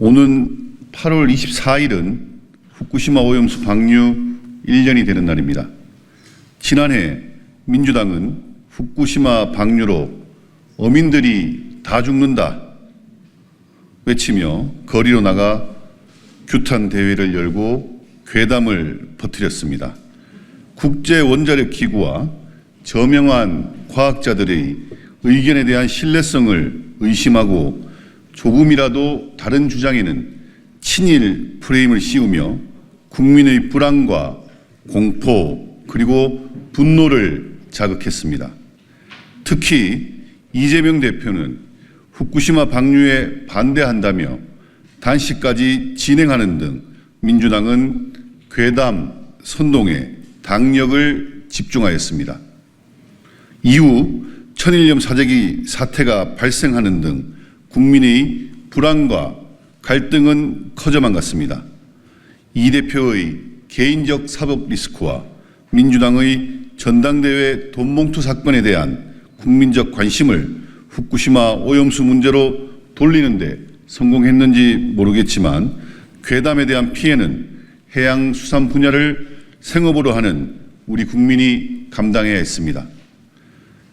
오는 8월 24일은 후쿠시마 오염수 방류 1년이 되는 날입니다. 지난해 민주당은 후쿠시마 방류로 어민들이 다 죽는다 외치며 거리로 나가 규탄 대회를 열고 괴담을 퍼뜨렸습니다. 국제원자력기구와 저명한 과학자들의 의견에 대한 신뢰성을 의심하고 조금이라도 다른 주장에는 친일 프레임을 씌우며 국민의 불안과 공포 그리고 분노를 자극했습니다. 특히 이재명 대표는 후쿠시마 방류에 반대한다며 단식까지 진행하는 등 민주당은 괴담 선동에 당력을 집중하였습니다. 이후 천일염 사재기 사태가 발생하는 등 국민의 불안과 갈등은 커져만 갔습니다. 이 대표의 개인적 사법 리스크와 민주당의 전당대회 돈봉투 사건에 대한 국민적 관심을 후쿠시마 오염수 문제로 돌리는 데 성공했는지 모르겠지만 괴담에 대한 피해는 해양수산 분야를 생업으로 하는 우리 국민이 감당해야 했습니다.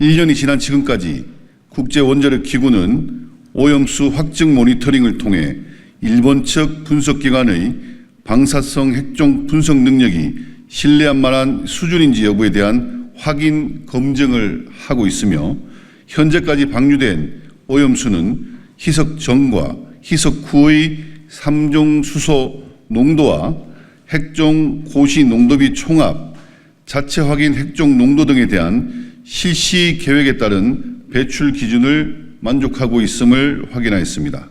1년이 지난 지금까지 국제원자력기구는 오염수 확증 모니터링을 통해 일본 측 분석기관의 방사성 핵종 분석 능력이 신뢰할 만한 수준인지 여부에 대한 확인 검증을 하고 있으며 현재까지 방류된 오염수는 희석 전과 희석 후의 3종 수소 농도와 핵종 고시 농도비 총합, 자체 확인 핵종 농도 등에 대한 실시 계획에 따른 배출 기준을 만족하고 있음을 확인하였습니다.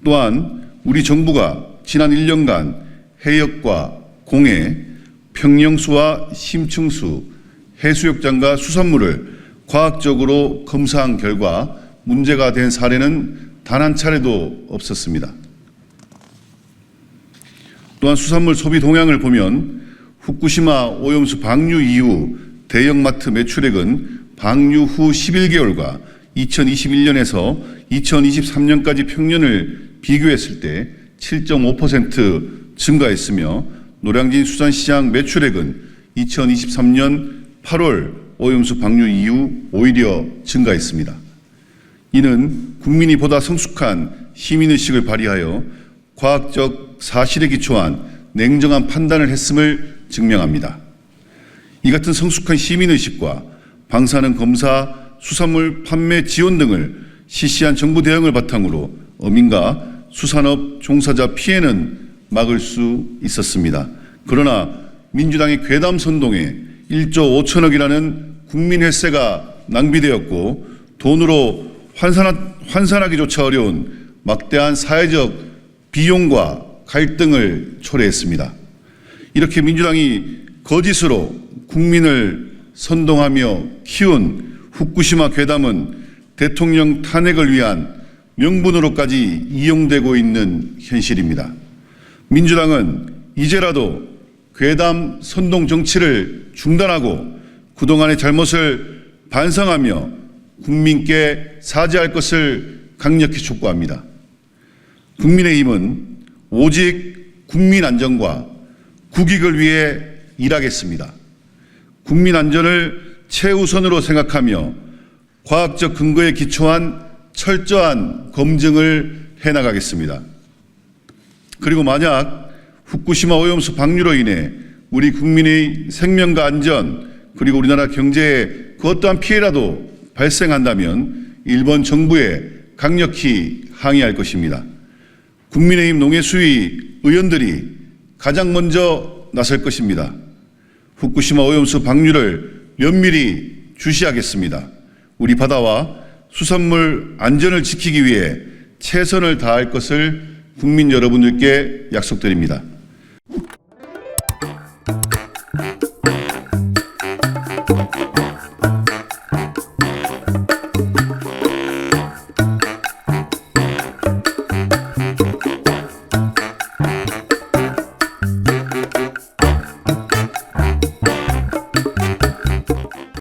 또한 우리 정부가 지난 1년간 해역과 공해, 평영수와 심층수, 해수욕장과 수산물을 과학적으로 검사한 결과 문제가 된 사례는 단 한 차례도 없었습니다. 또한 수산물 소비 동향을 보면 후쿠시마 오염수 방류 이후 대형마트 매출액은 방류 후 11개월과 2021년에서 2023년까지 평년을 비교했을 때 7.5% 증가했으며 노량진 수산시장 매출액은 2023년 8월 오염수 방류 이후 오히려 증가했습니다. 이는 국민이 보다 성숙한 시민의식을 발휘하여 과학적 사실에 기초한 냉정한 판단을 했음을 증명합니다. 이 같은 성숙한 시민의식과 방사능 검사, 수산물 판매 지원 등을 실시한 정부 대응을 바탕으로 어민과 수산업 종사자 피해는 막을 수 있었습니다. 그러나 민주당의 괴담 선동에 1조 5천억이라는 국민 횟세가 낭비되었고 돈으로 환산하기조차 어려운 막대한 사회적 비용과 갈등을 초래했습니다. 이렇게 민주당이 거짓으로 국민을 선동하며 키운 후쿠시마 괴담은 대통령 탄핵을 위한 명분으로까지 이용되고 있는 현실입니다. 민주당은 이제라도 괴담 선동 정치를 중단하고 그동안의 잘못을 반성하며 국민께 사죄할 것을 강력히 촉구합니다. 국민의힘은 오직 국민 안전과 국익을 위해 일하겠습니다. 국민 안전을 최우선으로 생각하며 과학적 근거에 기초한 철저한 검증을 해나가겠습니다. 그리고 만약 후쿠시마 오염수 방류로 인해 우리 국민의 생명과 안전 그리고 우리나라 경제에 그 어떠한 피해라도 발생한다면 일본 정부에 강력히 항의할 것입니다. 국민의힘 농해수위 의원들이 가장 먼저 나설 것입니다. 후쿠시마 오염수 방류를 면밀히 주시하겠습니다. 우리 바다와 수산물 안전을 지키기 위해 최선을 다할 것을 국민 여러분들께 약속드립니다.